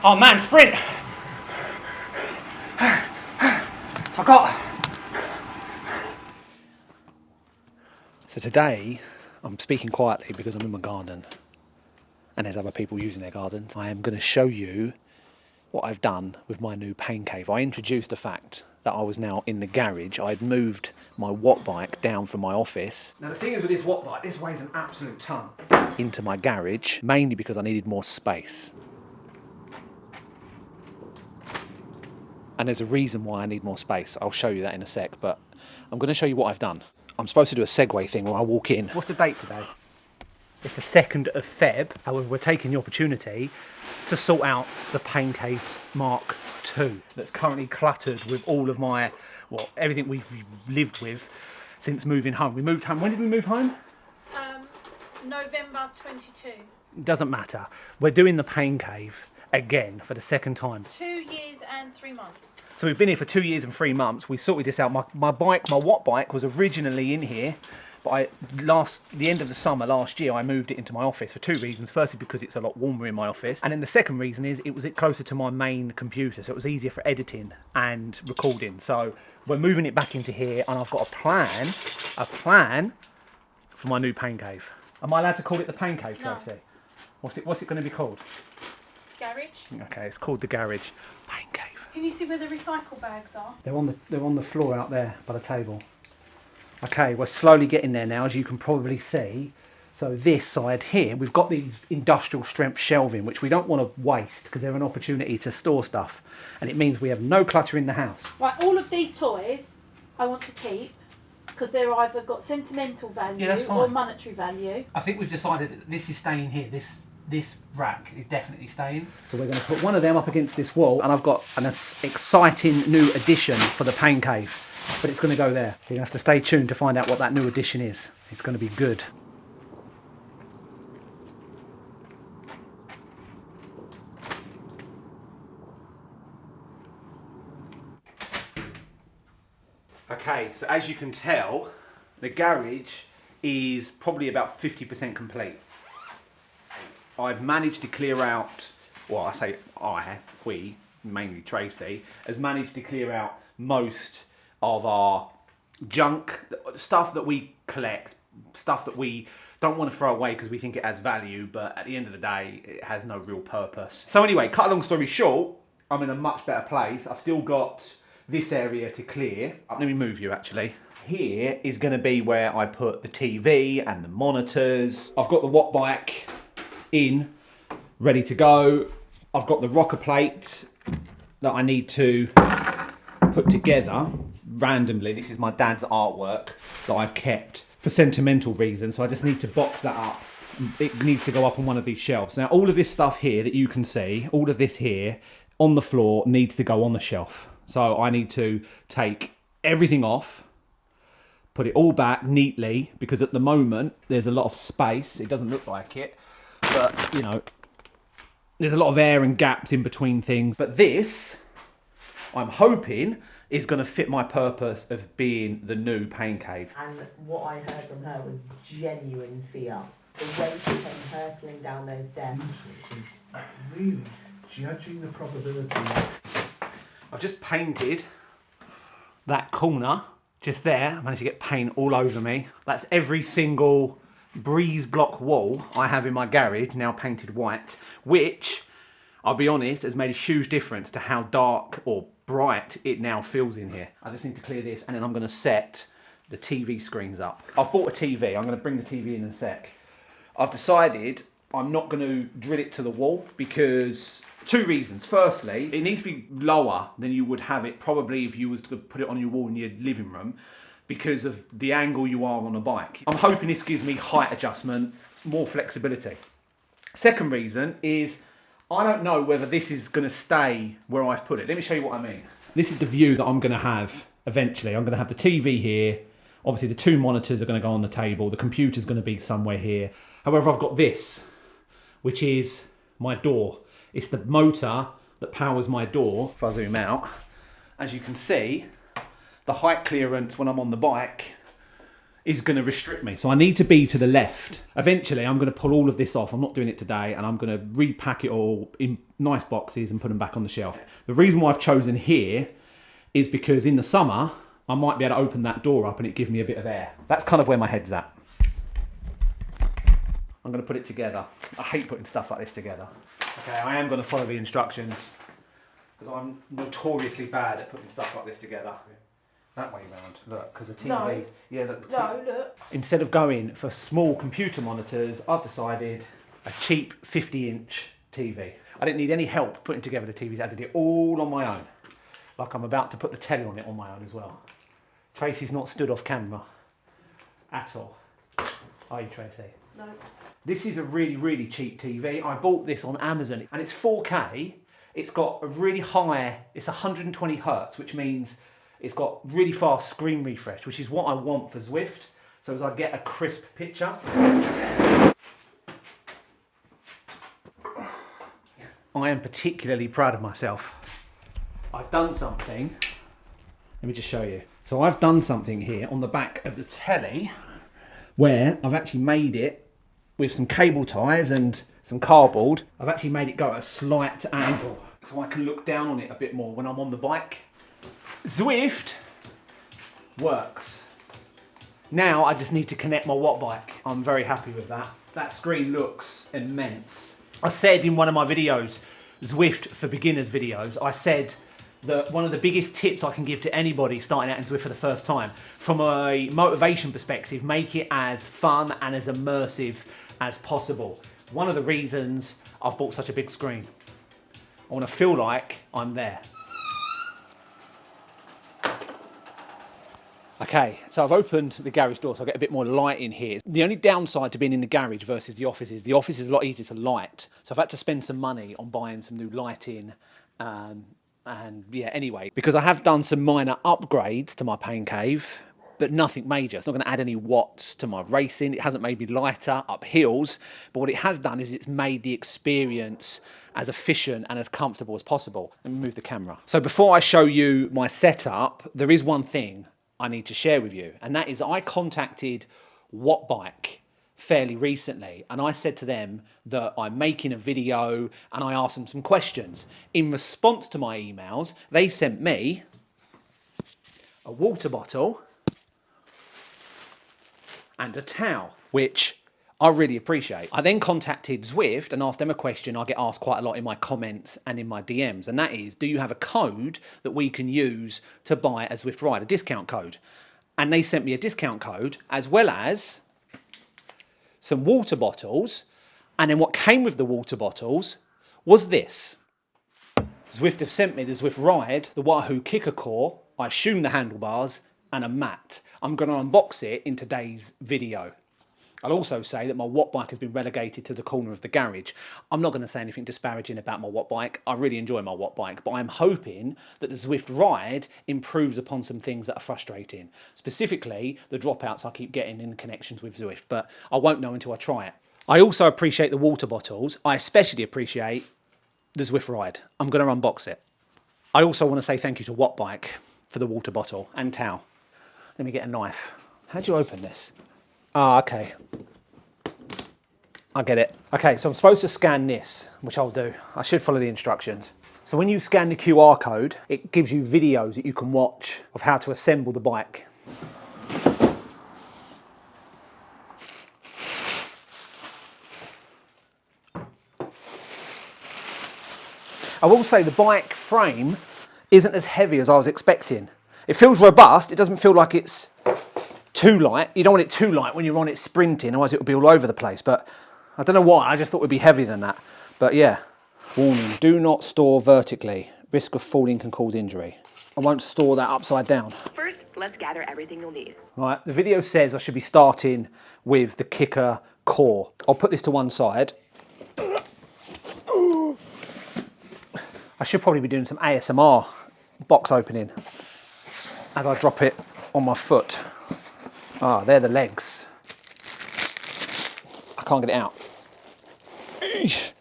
Oh man, sprint! Forgot. So today, I'm speaking quietly because I'm in my garden and there's other people using their gardens. I am going to show you what I've done with my new pain cave. I introduced the fact that I was now in the garage. I'd moved my watt bike down from my office. Now the thing is with this watt bike, this weighs an absolute ton. Into my garage, mainly because I needed more space. And there's a reason why I need more space. I'll show you that in a sec, but I'm going to show you what I've done. I'm supposed to do a segue thing where I walk in. What's the date today? It's the 2nd of Feb. However, we're taking the opportunity to sort out the Pain Cave Mark II that's currently cluttered with all of my, well, everything we've lived with since moving home. We moved home. When did we move home? November 22. Doesn't matter. We're doing the Pain Cave again for the second time. 2 years and 3 months. So we've been here for 2 years and 3 months. We sorted this out. My bike, my watt bike, was originally in here, but the end of the summer last year, I moved it into my office for 2 reasons. Firstly, because it's a lot warmer in my office, and then the second reason is it was closer to my main computer, so it was easier for editing and recording. So we're moving it back into here, and I've got a plan for my new pain cave. Am I allowed to call it the pain cave, Tracy? No. What's it going to be called? Garage. Okay, it's called the garage pain cave. Can you see where the recycle bags are? They're on the floor out there by the table. Okay, we're slowly getting there now, as you can probably see. So this side here, we've got these industrial strength shelving, which we don't want to waste because they're an opportunity to store stuff. And it means we have no clutter in the house. Right, all of these toys I want to keep because they're either got sentimental value or monetary value. I think we've decided that this is staying here. This rack is definitely staying. So we're going to put one of them up against this wall, and I've got an exciting new addition for the pain cave, but it's going to go there. You're going to have to stay tuned to find out what that new addition is. It's going to be good. Okay, so as you can tell, the garage is probably about 50% complete. I've managed to clear out, well, I say we, mainly Tracy, has managed to clear out most of our junk, stuff that we collect, stuff that we don't want to throw away because we think it has value, but at the end of the day, it has no real purpose. So anyway, cut a long story short, I'm in a much better place. I've still got this area to clear. Let me move you actually. Here is going to be where I put the TV and the monitors. I've got the watt bike in, ready to go. I've got the rocker plate that I need to put together randomly. This is my dad's artwork that I've kept for sentimental reasons, so I just need to box that up. It needs to go up on one of these shelves. Now all of this stuff here that you can see, all of this here on the floor needs to go on the shelf. So I need to take everything off, put it all back neatly, because at the moment there's a lot of space. It doesn't look like it, but you know, there's a lot of air and gaps in between things. But this, I'm hoping, is going to fit my purpose of being the new pain cave. And what I heard from her was genuine fear. The way she came hurtling down those steps. Really, judging the probability. I've just painted that corner just there. I managed to get paint all over me. That's every single breeze block wall I have in my garage now painted white, which, I'll be honest, has made a huge difference to how dark or bright it now feels in here. I just need to clear this, and then I'm going to set the TV screens up. I've bought a TV. I'm going to bring the TV in a sec. I've decided I'm not going to drill it to the wall because 2 reasons. Firstly, it needs to be lower than you would have it probably if you was to put it on your wall in your living room, because of the angle you are on a bike. I'm hoping this gives me height adjustment, more flexibility. Second reason is I don't know whether this is going to stay where I've put it. Let me show you what I mean. This is the view that I'm going to have eventually. I'm going to have the TV here. Obviously the 2 monitors are going to go on the table. The computer's going to be somewhere here. However, I've got this, which is my door. It's the motor that powers my door. If I zoom out, as you can see, the height clearance when I'm on the bike is going to restrict me. So I need to be to the left. Eventually, I'm going to pull all of this off. I'm not doing it today, and I'm going to repack it all in nice boxes and put them back on the shelf. The reason why I've chosen here is because in the summer, I might be able to open that door up and it gives me a bit of air. That's kind of where my head's at. I'm going to put it together. I hate putting stuff like this together. Okay, I am going to follow the instructions because I'm notoriously bad at putting stuff like this together. That way round, look, because the TV... No. Yeah, look. No, look. Instead of going for small computer monitors, I've decided a cheap 50-inch TV. I didn't need any help putting together the TVs. I did it all on my own. Like I'm about to put the telly on it on my own as well. Tracy's not stood off camera at all. Are you, Tracy? No. This is a really, really cheap TV. I bought this on Amazon and it's 4K. It's got a really high, it's 120 hertz, which means it's got really fast screen refresh, which is what I want for Zwift. So as I get a crisp picture. I am particularly proud of myself. I've done something, let me just show you. So I've done something here on the back of the telly where I've actually made it with some cable ties and some cardboard. I've actually made it go at a slight angle so I can look down on it a bit more when I'm on the bike. Zwift works. Now I just need to connect my watt bike. I'm very happy with that. That screen looks immense. I said in one of my videos, Zwift for beginners videos, I said that one of the biggest tips I can give to anybody starting out in Zwift for the first time, from a motivation perspective, make it as fun and as immersive as possible. One of the reasons I've bought such a big screen. I want to feel like I'm there. Okay, so I've opened the garage door so I get a bit more light in here. The only downside to being in the garage versus the office is a lot easier to light. So I've had to spend some money on buying some new lighting. And yeah, anyway, because I have done some minor upgrades to my paincave, but nothing major. It's not going to add any watts to my racing. It hasn't made me lighter up hills, but what it has done is it's made the experience as efficient and as comfortable as possible. Let me move the camera. So before I show you my setup, there is one thing I need to share with you, and that is I contacted Wattbike fairly recently, and I said to them that I'm making a video and I asked them some questions. In response to my emails, they sent me a water bottle and a towel, which I really appreciate. I then contacted Zwift and asked them a question I get asked quite a lot in my comments and in my DMs, and that is, do you have a code that we can use to buy a Zwift Ride, a discount code? And they sent me a discount code as well as some water bottles, and then what came with the water bottles was this. Zwift have sent me the Zwift Ride, the Wahoo Kicker Core, I assume the handlebars, and a mat. I'm going to unbox it in today's video. I'll also say that my watt bike has been relegated to the corner of the garage. I'm not going to say anything disparaging about my watt bike. I really enjoy my watt bike, but I'm hoping that the Zwift Ride improves upon some things that are frustrating. Specifically, the dropouts I keep getting in connections with Zwift, but I won't know until I try it. I also appreciate the water bottles. I especially appreciate the Zwift Ride. I'm going to unbox it. I also want to say thank you to Wattbike for the water bottle and towel. Let me get a knife. How do you open this? Ah, okay. I get it. Okay, so I'm supposed to scan this, which I'll do. I should follow the instructions. So when you scan the QR code, it gives you videos that you can watch of how to assemble the bike. I will say the bike frame isn't as heavy as I was expecting. It feels robust. It doesn't feel like it's too light. You don't want it too light when you're on it sprinting, otherwise it would be all over the place. But I don't know why, I just thought it would be heavier than that. But yeah, warning, do not store vertically. Risk of falling can cause injury. I won't store that upside down. First, let's gather everything you'll need. Right, the video says I should be starting with the Kicker Core. I'll put this to one side. I should probably be doing some ASMR box opening as I drop it on my foot. Ah, they're the legs. I can't get it out. If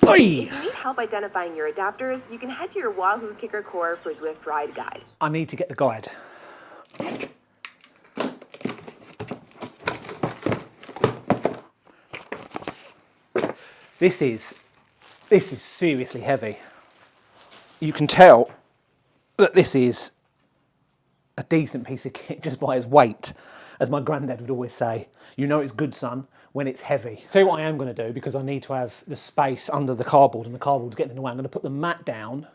you need help identifying your adapters, you can head to your Wahoo Kicker Core for Zwift Ride guide. I need to get the guide. This is seriously heavy. You can tell that this is a decent piece of kit just by its weight. As my granddad would always say, you know it's good, son, when it's heavy. Tell you what I am going to do, because I need to have the space under the cardboard and the cardboard's getting in the way. I'm going to put the mat down.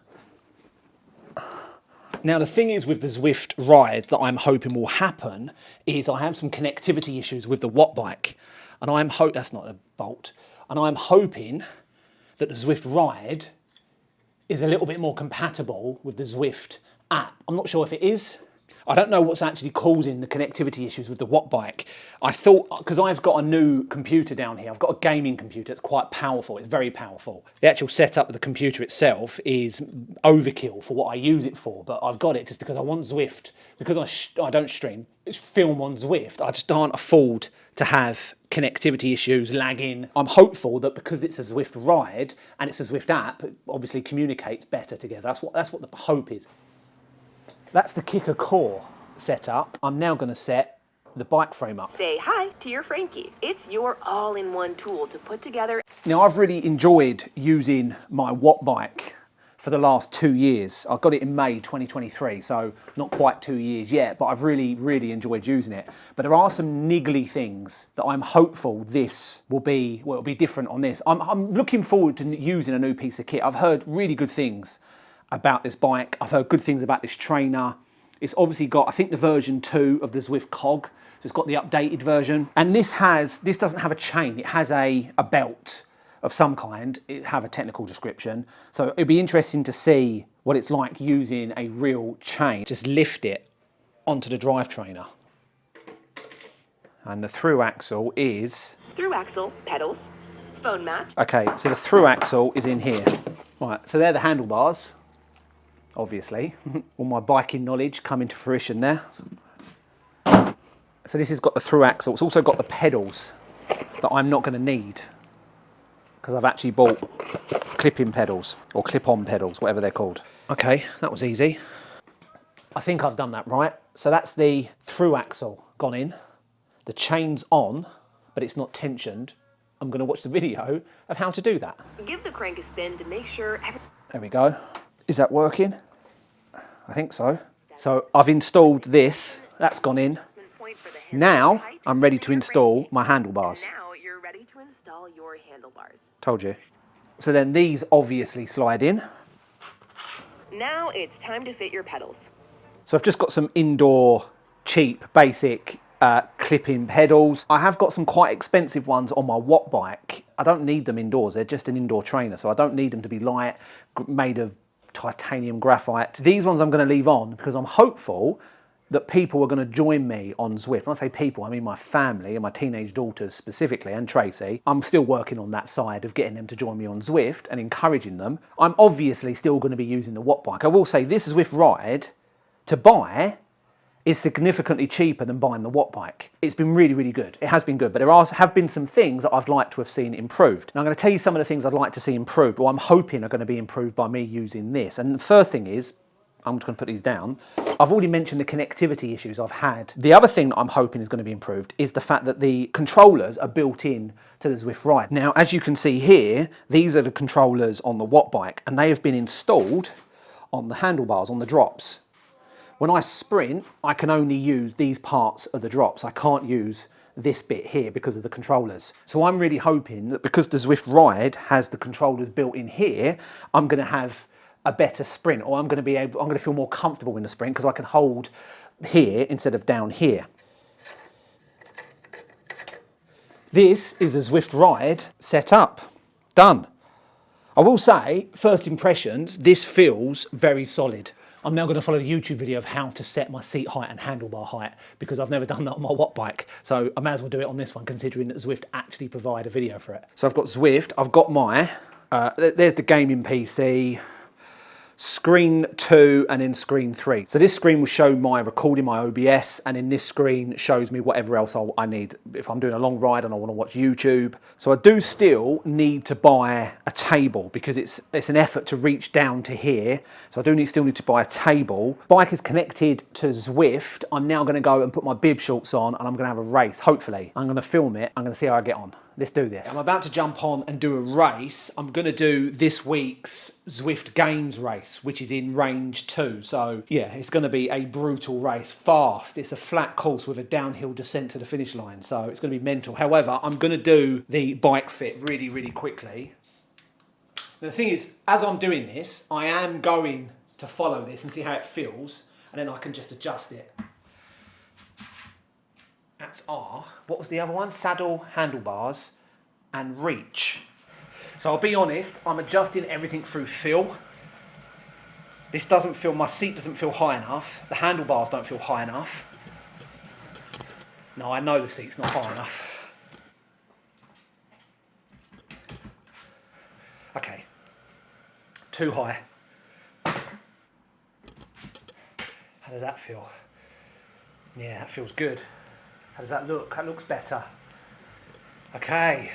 Now the thing is with the Zwift Ride that I'm hoping will happen is I have some connectivity issues with the Watt bike. And that's not a bolt. And I'm hoping that the Zwift Ride is a little bit more compatible with the Zwift app. I'm not sure if it is. I don't know what's actually causing the connectivity issues with the Watt bike. I thought, because I've got a new computer down here, I've got a gaming computer, it's quite powerful, it's very powerful. The actual setup of the computer itself is overkill for what I use it for, but I've got it just because I want Zwift, because I don't stream, it's film on Zwift, I just can't afford to have connectivity issues, lagging. I'm hopeful that because it's a Zwift Ride and it's a Zwift app, it obviously communicates better together. That's what the hope is. That's the kicker core setup. I'm now going to set the bike frame up. Say hi to your Frankie. It's your all-in-one tool to put together. Now, I've really enjoyed using my Watt bike for the last 2 years. I got it in May 2023, so not quite 2 years yet, but I've really, really enjoyed using it. But there are some niggly things that I'm hopeful this will be, well, it'll be different on this. I'm looking forward to using a new piece of kit. I've heard really good things about this bike. I've heard good things about this trainer. It's obviously got, I think, the version 2 of the Zwift cog. So it's got the updated version. And this doesn't have a chain. It has a belt of some kind. It have a technical description. So it'd be interesting to see what it's like using a real chain. Just lift it onto the drive trainer. And the through axle is... Through axle, pedals, phone mat. Okay, so the through axle is in here. Right, so they're the handlebars. Obviously, all my biking knowledge coming to fruition there. So this has got the through axle. It's also got the pedals that I'm not going to need because I've actually bought clip-in pedals or clip-on pedals, whatever they're called. Okay, that was easy. I think I've done that right. So that's the through axle gone in. The chain's on, but it's not tensioned. I'm going to watch the video of how to do that. Give the crank a spin to make sure There we go. Is that working? I think so. So I've installed this, that's gone in. Now I'm ready to install my handlebars. Now you're ready to install your handlebars. Told you. So then these obviously slide in. Now it's time to fit your pedals. So I've just got some indoor, cheap, basic clip-in pedals. I have got some quite expensive ones on my Watt bike. I don't need them indoors, they're just an indoor trainer, so I don't need them to be light, made of titanium graphite. These ones I'm going to leave on because I'm hopeful that people are going to join me on Zwift. When I say people, I mean my family and my teenage daughters specifically, and Tracy. I'm still working on that side of getting them to join me on Zwift and encouraging them. I'm obviously still going to be using the Watt bike. I will say this Zwift Ride to buy is significantly cheaper than buying the Watt bike. It's been really, really good. It has been good, but there have been some things that I'd like to have seen improved. Now I'm going to tell you some of the things I'd like to see improved, or I'm hoping are going to be improved by me using this. And the first thing is, I'm just going to put these down. I've already mentioned the connectivity issues I've had. The other thing that I'm hoping is going to be improved is the fact that the controllers are built in to the Zwift Ride. Now, as you can see here, these are the controllers on the Watt bike, and they have been installed on the handlebars, on the drops. When I sprint, I can only use these parts of the drops. I can't use this bit here because of the controllers. So I'm really hoping that because the Zwift Ride has the controllers built in here, I'm going to have a better sprint, or I'm going to feel more comfortable in the sprint because I can hold here instead of down here. This is a Zwift Ride set up. Done. I will say, first impressions, this feels very solid. I'm now going to follow the YouTube video of how to set my seat height and handlebar height because I've never done that on my Watt bike. So I may as well do it on this one considering that Zwift actually provide a video for it. So I've got Zwift, I've got my, there's the gaming PC, screen 2 and then screen 3. So this screen will show my recording, my OBS, and then this screen shows me whatever else I need. If I'm doing a long ride and I want to watch YouTube. So I do still need to buy a table because it's an effort to reach down to here. So I do still need to buy a table. Bike is connected to Zwift. I'm now going to go and put my bib shorts on and I'm going to have a race, hopefully. I'm going to film it. I'm going to see how I get on. let's do this. I'm about to jump on and do a race. I'm going to do this week's Zwift Games race, which is in range 2. So yeah, it's going to be a brutal race, fast. It's a flat course with a downhill descent to the finish line. So it's going to be mental. However, I'm going to do the bike fit really, really quickly. The thing is, as I'm doing this, I am going to follow this and see how it feels, and then I can just adjust it. That's R. What was the other one? Saddle, handlebars, and reach. So I'll be honest, I'm adjusting everything through feel. This doesn't feel, my seat doesn't feel high enough. The handlebars don't feel high enough. No, I know the seat's not high enough. Okay. Too high. How does that feel? Yeah, that feels good. How does that look? That looks better. Okay.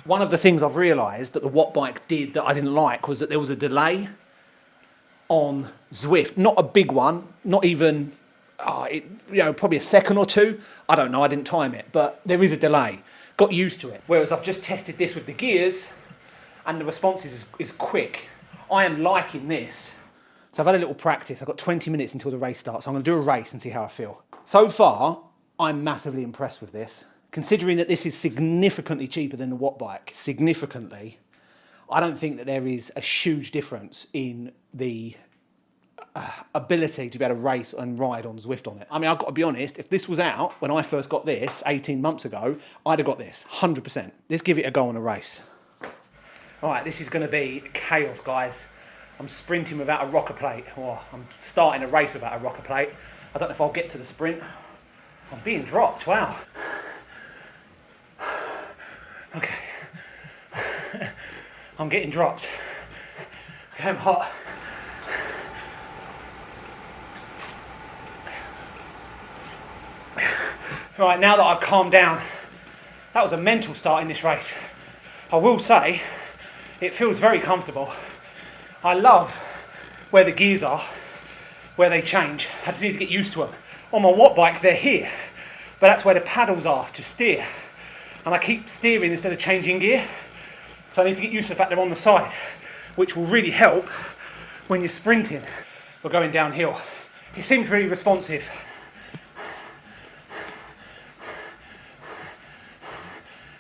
One of the things I've realised that the Watt bike did that I didn't like was that there was a delay on Zwift. Not a big one, not even, probably a second or two. I don't know, I didn't time it, but there is a delay. Got used to it. Whereas I've just tested this with the gears and the response is quick. I am liking this. So I've had a little practice. I've got 20 minutes until the race starts. So I'm going to do a race and see how I feel. So far, I'm massively impressed with this. Considering that this is significantly cheaper than the Watt bike, significantly, I don't think that there is a huge difference in the ability to be able to race and ride on Zwift on it. I mean, I've got to be honest, if this was out when I first got this 18 months ago, I'd have got this, 100%. Let's give it a go on a race. All right, this is going to be chaos, guys. I'm sprinting without a rocker plate. Oh, I'm starting a race without a rocker plate. I don't know if I'll get to the sprint. I'm being dropped, wow. Okay. I'm getting dropped. Okay, I'm hot. Right, now that I've calmed down, that was a mental start in this race. I will say, it feels very comfortable. I love where the gears are, where they change. I just need to get used to them. On my Watt bike, they're here, but that's where the paddles are to steer. And I keep steering instead of changing gear. So I need to get used to the fact they're on the side, which will really help when you're sprinting or going downhill. It seems really responsive.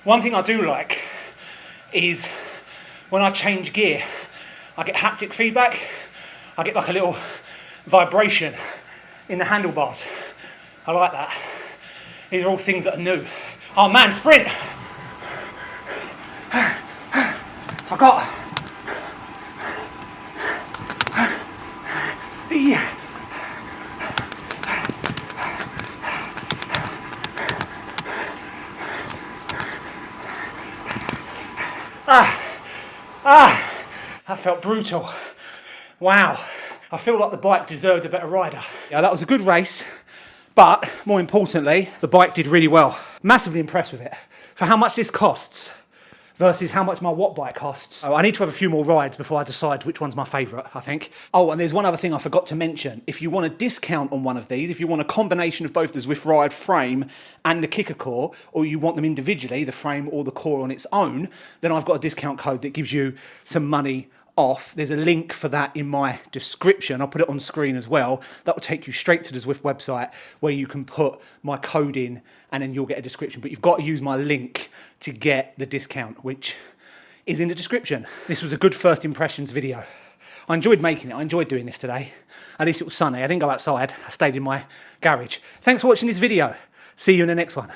One thing I do like is when I change gear, I get haptic feedback. I get like a little vibration in the handlebars. I like that. These are all things that are new. Oh man, sprint! Forgot. Yeah. That felt brutal. Wow. I feel like the bike deserved a better rider. Yeah, that was a good race, but more importantly, the bike did really well. Massively impressed with it. For how much this costs versus how much my Watt bike costs. Oh, I need to have a few more rides before I decide which one's my favourite, I think. Oh, and there's one other thing I forgot to mention. If you want a discount on one of these, if you want a combination of both the Zwift Ride frame and the kicker core, or you want them individually, the frame or the core on its own, then I've got a discount code that gives you some money off. There's a link for that in my description. I'll put it on screen as well. That will take you straight to the Zwift website where you can put my code in and then you'll get a description. But you've got to use my link to get the discount, which is in the description. This was a good first impressions video. I enjoyed making it. I enjoyed doing this today. At least it was sunny. I didn't go outside. I stayed in my garage. Thanks for watching this video. See you in the next one.